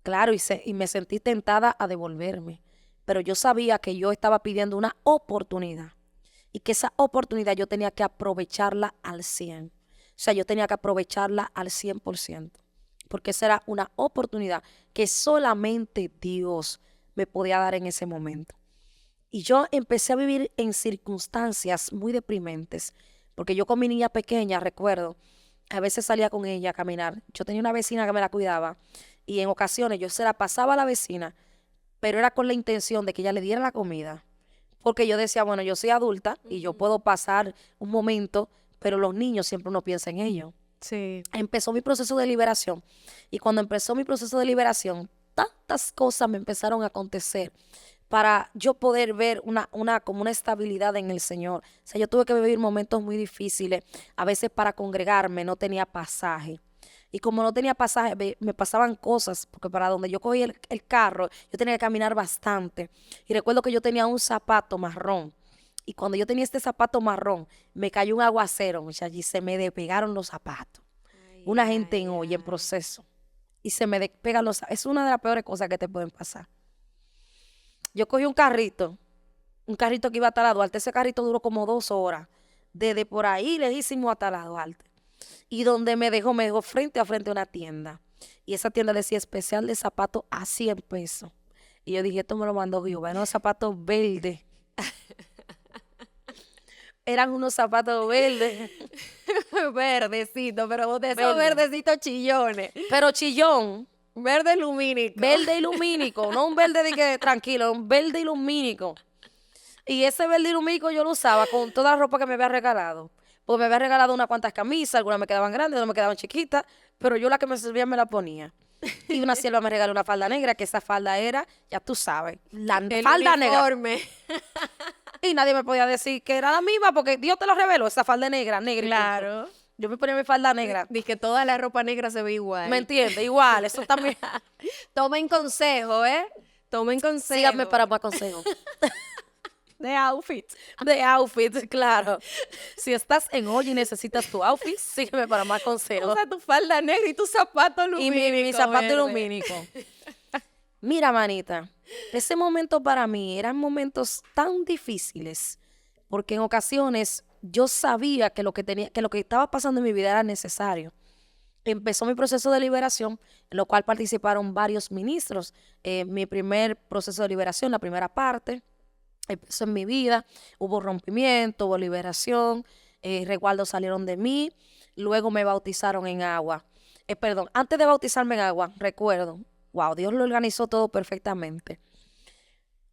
claro, y me sentí tentada a devolverme, pero yo sabía que yo estaba pidiendo una oportunidad y que esa oportunidad yo tenía que aprovecharla al 100. O sea, yo tenía que aprovecharla al 100%, porque esa era una oportunidad que solamente Dios me podía dar en ese momento. Y yo empecé a vivir en circunstancias muy deprimentes, porque yo con mi niña pequeña, recuerdo, a veces salía con ella a caminar. Yo tenía una vecina que me la cuidaba y en ocasiones yo se la pasaba a la vecina, pero era con la intención de que ella le diera la comida, porque yo decía, bueno, yo soy adulta y yo puedo pasar un momento, pero los niños siempre uno piensa en ellos. Sí. Empezó mi proceso de liberación y cuando empezó mi proceso de liberación, tantas cosas me empezaron a acontecer para yo poder ver como una estabilidad en el Señor. O sea, yo tuve que vivir momentos muy difíciles. A veces para congregarme no tenía pasaje. Y como no tenía pasaje, me pasaban cosas, porque para donde yo cogí el carro, yo tenía que caminar bastante. Y recuerdo que yo tenía un zapato marrón. Y cuando yo tenía este zapato marrón, me cayó un aguacero, muchachos, y se me despegaron los zapatos. Una gente en hoy en proceso. Y se me despegan los zapatos. Es una de las peores cosas que te pueden pasar. Yo cogí un carrito que iba hasta la Duarte. Ese carrito duró como 2 horas, desde por ahí lejísimo hasta la Duarte. Y donde me dejó frente a frente a una tienda. Y esa tienda decía especial de zapatos a 100 pesos. Y yo dije, esto me lo mandó Jehová, eran unos zapatos verdes. Eran unos zapatos verdes. Verdecito, pero de esos Verde. verdecitos chillones. Pero chillón. Verde lumínico. Verde ilumínico, no un verde de que tranquilo, un verde ilumínico. Y ese verde ilumínico yo lo usaba con toda la ropa que me había regalado. Porque me había regalado unas cuantas camisas, algunas me quedaban grandes, otras me quedaban chiquitas, pero yo la que me servía me la ponía. Y una sierva me regaló una falda negra, que esa falda era, ya tú sabes, la El falda uniforme. negra. Y nadie me podía decir que era la misma porque Dios te lo reveló, esa falda negra, negra. Y punto. Claro. Yo me ponía mi falda negra. Dice que toda la ropa negra se ve igual. ¿Me entiendes? Igual, eso también. Tomen consejo, ¿eh? Tomen consejo. Síganme para más consejos. De outfit. De outfit, claro. Si estás en hoy y necesitas tu outfit, sígueme para más consejos. Usa tu falda negra y tu zapato Y lumínico. mi zapato verde. ilumínico. Mira, manita, ese momento para mí eran momentos tan difíciles, porque en ocasiones yo sabía que lo que estaba pasando en mi vida era necesario. Empezó mi proceso de liberación, en lo cual participaron varios ministros. Mi primer proceso de liberación, la primera parte, empezó en mi vida, hubo rompimiento, hubo liberación, resguardos salieron de mí, luego me bautizaron en agua. Perdón, antes de bautizarme en agua, recuerdo, wow, Dios lo organizó todo perfectamente.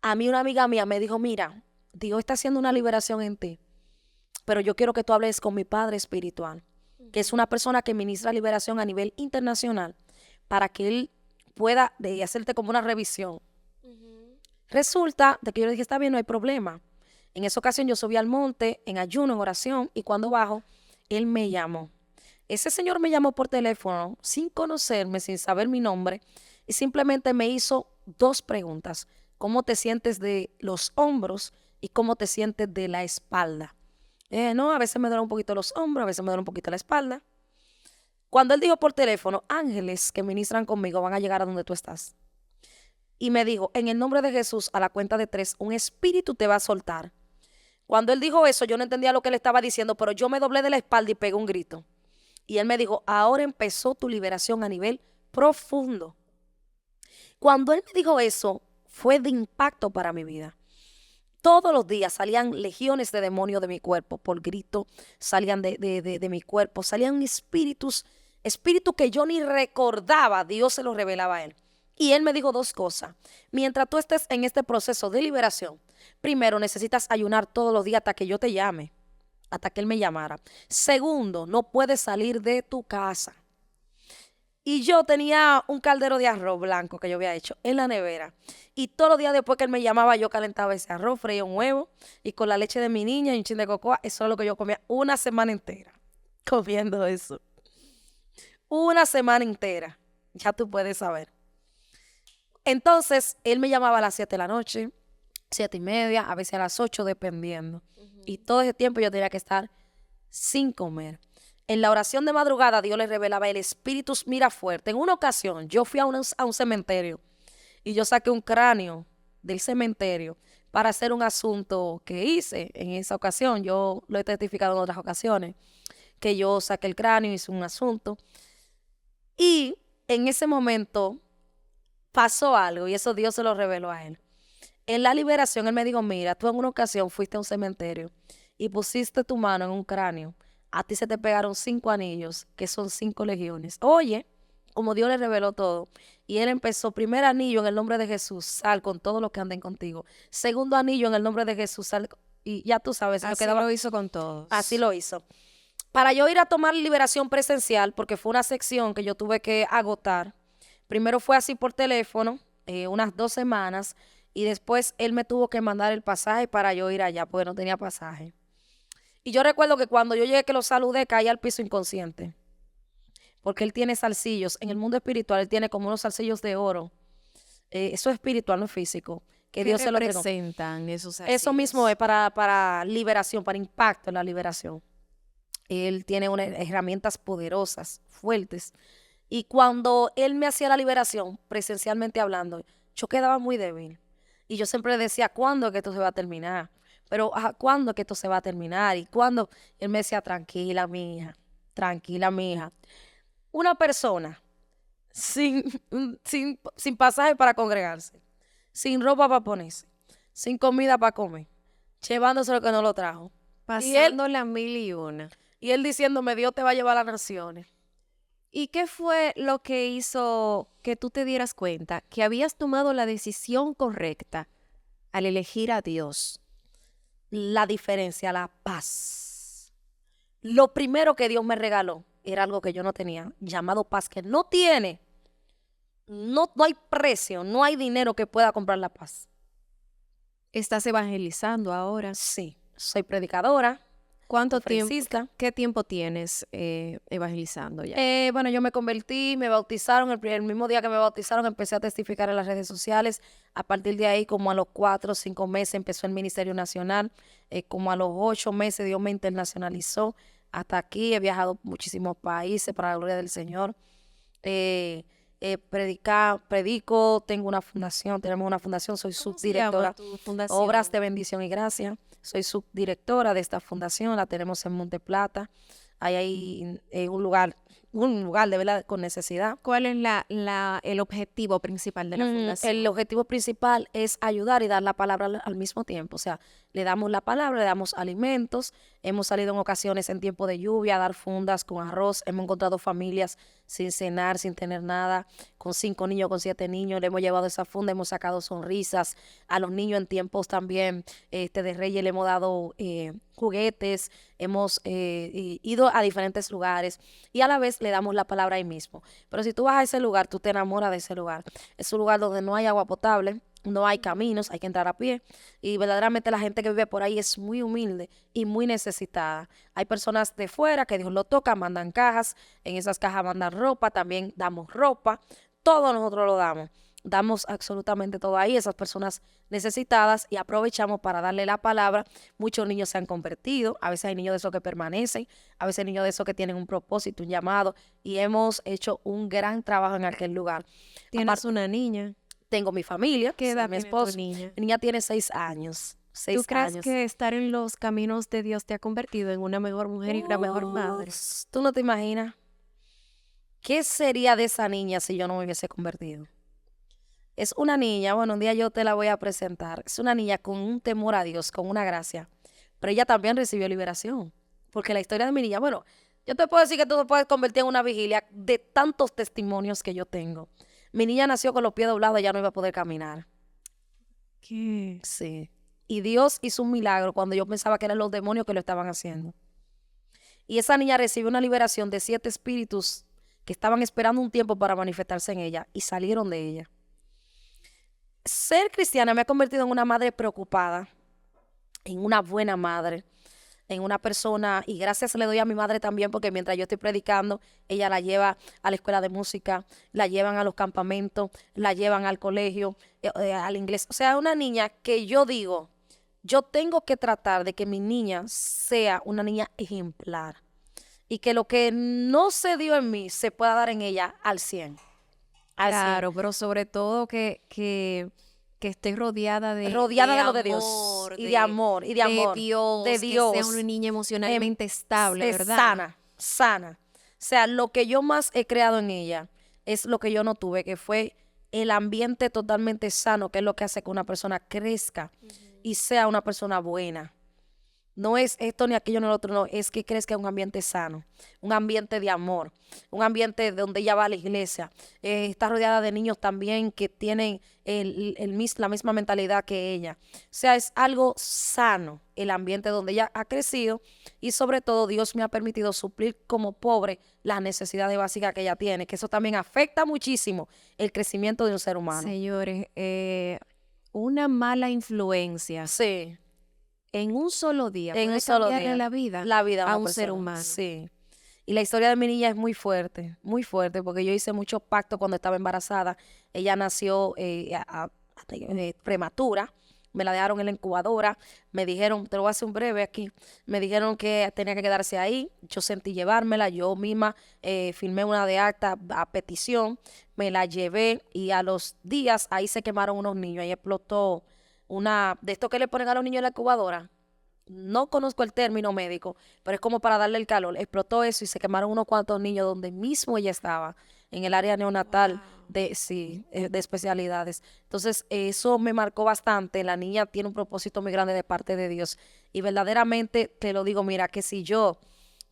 A mí una amiga mía me dijo, mira, Dios está haciendo una liberación en ti, pero yo quiero que tú hables con mi padre espiritual, que es una persona que ministra liberación a nivel internacional, para que él pueda hacerte como una revisión. Resulta de que yo le dije, está bien, no hay problema. En esa ocasión yo subí al monte en ayuno, en oración, y cuando bajo, él me llamó. Ese señor me llamó por teléfono, sin conocerme, sin saber mi nombre, y simplemente me hizo 2 preguntas. ¿Cómo te sientes de los hombros y cómo te sientes de la espalda? No, a veces me duele un poquito los hombros, a veces me duele un poquito la espalda. Cuando él dijo por teléfono, ángeles que ministran conmigo van a llegar a donde tú estás. Y me dijo, en el nombre de Jesús, a la cuenta de 3, un espíritu te va a soltar. Cuando él dijo eso, yo no entendía lo que él estaba diciendo, pero yo me doblé de la espalda y pegué un grito. Y él me dijo, ahora empezó tu liberación a nivel profundo. Cuando él me dijo eso, fue de impacto para mi vida. todos los días salían legiones de demonios de mi cuerpo, por grito, salían de mi cuerpo, salían espíritus que yo ni recordaba, Dios se los revelaba a él. Y él me dijo dos cosas. Mientras tú estés en este proceso de liberación, primero necesitas ayunar todos los días hasta que yo te llame, hasta que él me llamara. Segundo, no puedes salir de tu casa. Y yo tenía un caldero de arroz blanco que yo había hecho en la nevera. Y todos los días después que él me llamaba, yo calentaba ese arroz, freía un huevo y con la leche de mi niña y un chin de cocoa, eso es lo que yo comía una semana entera, comiendo eso. Una semana entera, ya tú puedes saber. Entonces, él me llamaba a las 7 de la noche, 7:30, a veces a las 8, dependiendo. Y todo ese tiempo yo tenía que estar sin comer. En la oración de madrugada, Dios le revelaba el espíritu mira fuerte. En una ocasión, yo fui a un cementerio y yo saqué un cráneo del cementerio para hacer un asunto que hice en esa ocasión. Yo lo he testificado en otras ocasiones, que yo saqué el cráneo, hice un asunto. Y en ese momento pasó algo y eso Dios se lo reveló a él. En la liberación, él me dijo, mira, tú en una ocasión fuiste a un cementerio y pusiste tu mano en un cráneo. A ti se te pegaron 5 anillos, que son 5 legiones. Oye, como Dios le reveló todo. Y él empezó, primer anillo en el nombre de Jesús, sal con todos los que anden contigo. Segundo anillo en el nombre de Jesús, sal. Y ya tú sabes. Así lo hizo con todos. Así lo hizo. Para yo ir a tomar liberación presencial, porque fue una sección que yo tuve que agotar. Primero fue así por teléfono, unas 2 semanas. Y después él me tuvo que mandar el pasaje para yo ir allá, porque no tenía pasaje. Y yo recuerdo que cuando yo llegué que lo saludé, caí al piso inconsciente. Porque él tiene zarcillos. En el mundo espiritual, él tiene como unos zarcillos de oro. Eso es espiritual, no es físico. Que ¿Qué Dios se lo entregó. representan esos Eso zarcillos? mismo es para liberación, para impacto en la liberación. Él tiene unas herramientas poderosas, fuertes. Y cuando él me hacía la liberación, presencialmente hablando, yo quedaba muy débil. Y yo siempre decía, ¿cuándo es que esto se va a terminar? Pero, ¿cuándo es que esto se va a terminar? Y cuando él me decía, tranquila, mi hija. Una persona sin, sin pasaje para congregarse, sin ropa para ponerse, sin comida para comer, llevándose lo que no lo trajo. Pasando las 1001. Y él diciéndome, Dios te va a llevar a las naciones. ¿Y qué fue lo que hizo que tú te dieras cuenta que habías tomado la decisión correcta al elegir a Dios? La diferencia, la paz. Lo primero que Dios me regaló era algo que yo no tenía, llamado paz, que no tiene. No hay precio, no hay dinero que pueda comprar la paz. ¿Estás evangelizando ahora? Sí, soy predicadora. ¿Cuánto conferencista. tiempo? ¿Qué tiempo tienes evangelizando ya? Bueno, yo me convertí, me bautizaron, el mismo día que me bautizaron empecé a testificar en las redes sociales. A partir de ahí, como a los 4 o 5 meses empezó el Ministerio Nacional. Como a los 8 meses Dios me internacionalizó. Hasta aquí he viajado a muchísimos países para la gloria del Señor. Predico, tengo una fundación, tenemos una fundación, soy subdirectora. ¿Cómo se llama tu fundación? Obras de Bendición y Gracia. Soy subdirectora de esta fundación, la tenemos en Monte Plata. Hay un lugar de verdad con necesidad. ¿Cuál es el objetivo principal de la fundación? El objetivo principal es ayudar y dar la palabra al mismo tiempo. O sea, le damos la palabra, le damos alimentos. Hemos salido en ocasiones en tiempo de lluvia a dar fundas con arroz. Hemos encontrado familias sin cenar, sin tener nada, con 5 niños, con 7 niños. Le hemos llevado esa funda, hemos sacado sonrisas a los niños en tiempos también de Reyes. Le hemos dado juguetes. Hemos ido a diferentes lugares y a la vez le damos la palabra ahí mismo. Pero si tú vas a ese lugar, tú te enamoras de ese lugar. Es un lugar donde no hay agua potable, no hay caminos, hay que entrar a pie. Y verdaderamente la gente que vive por ahí es muy humilde y muy necesitada. Hay personas de fuera que Dios lo toca, mandan cajas. En esas cajas mandan ropa, también damos ropa. Todo nosotros lo damos. Damos absolutamente todo ahí, esas personas necesitadas, y aprovechamos para darle la palabra. Muchos niños se han convertido, a veces hay niños de esos que permanecen, a veces hay niños de esos que tienen un propósito, un llamado, y hemos hecho un gran trabajo en aquel lugar. ¿Tienes una niña? Tengo mi familia, ¿Qué edad mi tiene tu esposo. niña? Mi niña tiene 6 años. ¿Tú crees que estar en los caminos de Dios te ha convertido en una mejor mujer y una mejor madre? Tú no te imaginas qué sería de esa niña si yo no me hubiese convertido. Es una niña, bueno, un día yo te la voy a presentar. Es una niña con un temor a Dios, con una gracia. Pero ella también recibió liberación. Porque la historia de mi niña, bueno, yo te puedo decir que tú te puedes convertir en una vigilia de tantos testimonios que yo tengo. Mi niña nació con los pies doblados, ya no iba a poder caminar. ¿Qué? Sí. Y Dios hizo un milagro cuando yo pensaba que eran los demonios que lo estaban haciendo. Y esa niña recibió una liberación de 7 espíritus que estaban esperando un tiempo para manifestarse en ella y salieron de ella. Ser cristiana me ha convertido en una madre preocupada, en una buena madre, en una persona, y gracias le doy a mi madre también porque mientras yo estoy predicando, ella la lleva a la escuela de música, la llevan a los campamentos, la llevan al colegio, al inglés. O sea, una niña que yo digo, yo tengo que tratar de que mi niña sea una niña ejemplar y que lo que no se dio en mí se pueda dar en ella al 100. Al 100. Claro, pero sobre todo que esté rodeada Rodeada de lo de Dios amor, y de amor y de amor de de Dios, que sea Dios, una niña emocionalmente estable, es ¿verdad? sana. O sea, lo que yo más he creado en ella es lo que yo no tuve, que fue el ambiente totalmente sano, que es lo que hace que una persona crezca y sea una persona buena. No es esto ni aquello ni lo otro, no, es que crezca un ambiente sano, un ambiente de amor, un ambiente donde ella va a la iglesia. Está rodeada de niños también que tienen la misma mentalidad que ella. O sea, es algo sano el ambiente donde ella ha crecido y sobre todo Dios me ha permitido suplir como pobre las necesidades básicas que ella tiene, que eso también afecta muchísimo el crecimiento de un ser humano. Señores, una mala influencia Sí. en un solo día En puede un solo cambiarle día. la vida A a una un ser persona. humano. Sí. Y la historia de mi niña es muy fuerte, porque yo hice muchos pactos cuando estaba embarazada. Ella nació prematura, me la dejaron en la incubadora, me dijeron, te lo voy a hacer un breve aquí, me dijeron que tenía que quedarse ahí, yo sentí llevármela, yo misma firmé una de acta a petición, me la llevé y a los días ahí se quemaron unos niños, ahí explotó una, de esto que le ponen a los niños en la incubadora. No conozco el término médico, pero es como para darle el calor. Explotó eso y se quemaron unos cuantos niños donde mismo ella estaba, en el área neonatal de, sí, de especialidades. Entonces, eso me marcó bastante. La niña tiene un propósito muy grande de parte de Dios. Y verdaderamente te lo digo, mira, que si yo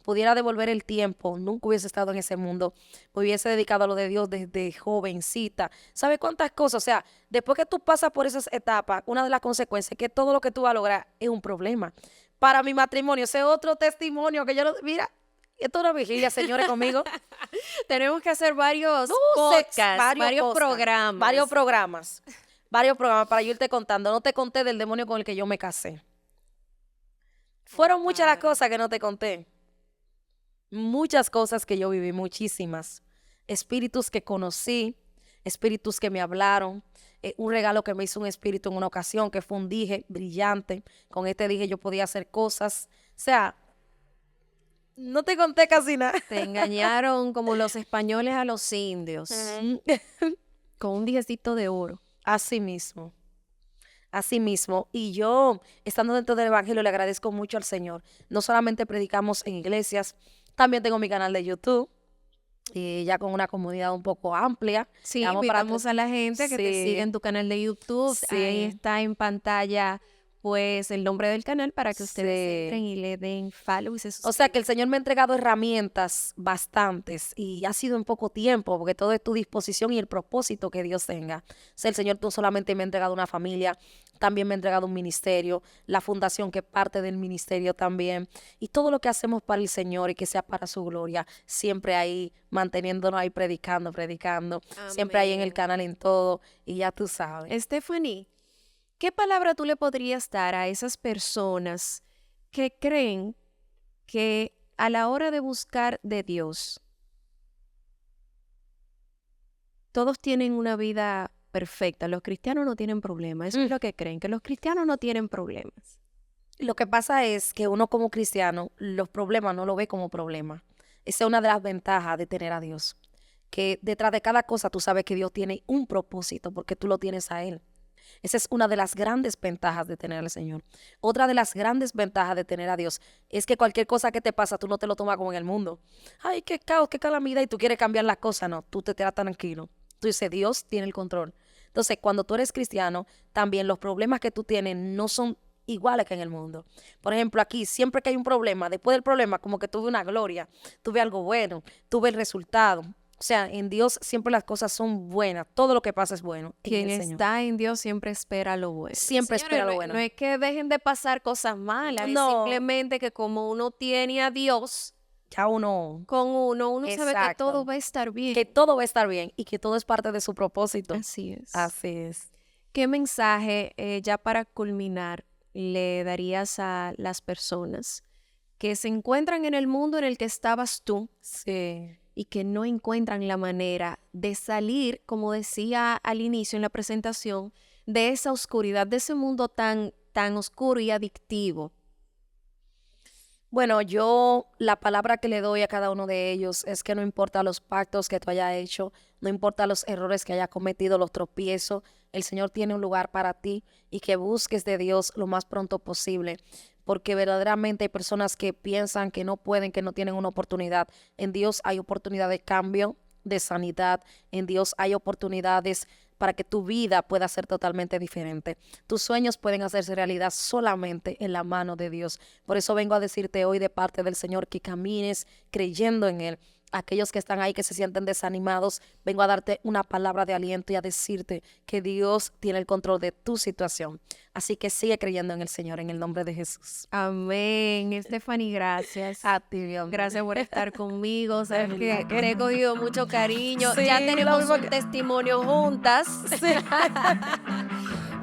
pudiera devolver el tiempo, nunca hubiese estado en ese mundo, me hubiese dedicado a lo de Dios desde jovencita. ¿Sabes cuántas cosas? O sea, después que tú pasas por esas etapas, una de las consecuencias es que todo lo que tú vas a lograr es un problema. Para mi matrimonio, ese otro testimonio que yo no, mira, esto es una vigilia, señores, conmigo. Tenemos que hacer varios Podcasts, varios programas. Varios programas para yo irte contando. No te conté del demonio con el que yo me casé. Fueron muchas las cosas que no te conté. Muchas cosas que yo viví, muchísimas. Espíritus que conocí, espíritus que me hablaron. Un regalo que me hizo un espíritu en una ocasión, que fue un dije brillante. Con este dije yo podía hacer cosas. O sea, no te conté casi nada. Te engañaron como los españoles a los indios, con un dijecito de oro. Así mismo. Así mismo. Y yo, estando dentro del Evangelio, le agradezco mucho al Señor. No solamente predicamos en iglesias, también tengo mi canal de YouTube, y ya con una comunidad un poco amplia. Sí, Vamos para invitamos a la gente que te Sí. siga en tu canal de YouTube. Ahí Sí. está en pantalla, pues, el nombre del canal para que ustedes Sí. entren y le den follow y se O sea suscriban. que el Señor me ha entregado herramientas bastantes y ha sido en poco tiempo, porque todo es tu disposición y el propósito que Dios tenga. O sea, el Señor no solamente me ha entregado una familia, también me ha entregado un ministerio, la fundación que es parte del ministerio también, y todo lo que hacemos para el Señor y que sea para su gloria, siempre ahí manteniéndonos ahí predicando, siempre ahí en el Amén. canal en todo, y ya tú sabes. Stephanie, ¿qué palabra tú le podrías dar a esas personas que creen que a la hora de buscar de Dios, todos tienen una vida perfecta? Los cristianos no tienen problemas. Eso es lo que creen, que los cristianos no tienen problemas. Lo que pasa es que uno como cristiano los problemas no lo ve como problemas. Esa es una de las ventajas de tener a Dios, que detrás de cada cosa tú sabes que Dios tiene un propósito porque tú lo tienes a Él. Esa es una de las grandes ventajas de tener al Señor. Otra de las grandes ventajas de tener a Dios es que cualquier cosa que te pasa, tú no te lo tomas como en el mundo. Ay, qué caos, qué calamidad, y tú quieres cambiar las cosas. No, tú te quedas tranquilo. Tú dices, Dios tiene el control. Entonces, cuando tú eres cristiano, también los problemas que tú tienes no son iguales que en el mundo. Por ejemplo, aquí, siempre que hay un problema, después del problema, como que tuve una gloria, tuve algo bueno, tuve el resultado. O sea, en Dios siempre las cosas son buenas, todo lo que pasa es bueno en Quien el Señor. está en Dios siempre espera lo bueno. Siempre Señores, espera lo no, bueno. no es que dejen de pasar cosas malas, es No, simplemente que como uno tiene a Dios ya uno, con uno sabe que todo exacto, va a estar bien. que todo va a estar bien y que todo es parte de su propósito. Así es. Así es. ¿Qué mensaje, ya para culminar, le darías a las personas que se encuentran en el mundo en el que estabas tú Sí. y que no encuentran la manera de salir, como decía al inicio en la presentación, de esa oscuridad, de ese mundo tan, tan oscuro y adictivo? Bueno, yo la palabra que le doy a cada uno de ellos es que no importa los pactos que tú hayas hecho, no importa los errores que hayas cometido, los tropiezos, el Señor tiene un lugar para ti y que busques de Dios lo más pronto posible, porque verdaderamente hay personas que piensan que no pueden, que no tienen una oportunidad. En Dios hay oportunidad de cambio, de sanidad, en Dios hay oportunidades para que tu vida pueda ser totalmente diferente. Tus sueños pueden hacerse realidad solamente en la mano de Dios. Por eso vengo a decirte hoy de parte del Señor que camines creyendo en Él. Aquellos que están ahí que se sienten desanimados, vengo a darte una palabra de aliento y a decirte que Dios tiene el control de tu situación. Así que sigue creyendo en el Señor en el nombre de Jesús. Amén. Stephanie, gracias. A ti, mi amor. Gracias por estar conmigo. Sabes que te he cogido mucho cariño. Sí, Ya lo tenemos mismo un que- testimonio juntas.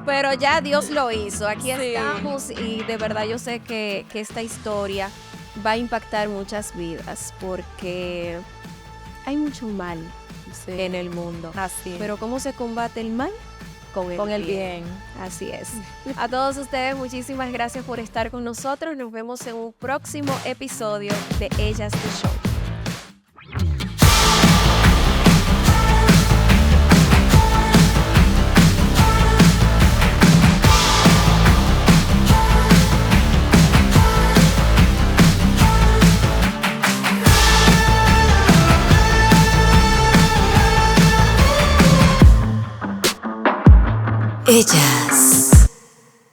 Pero ya Dios lo hizo. Aquí Sí. estamos y de verdad yo sé que esta historia va a impactar muchas vidas porque hay mucho mal Sí. en el mundo. Así. Pero ¿cómo se combate el mal? con el bien. Así es. A todos ustedes, muchísimas gracias por estar con nosotros. Nos vemos en un próximo episodio de Ellas The Show. Ellas.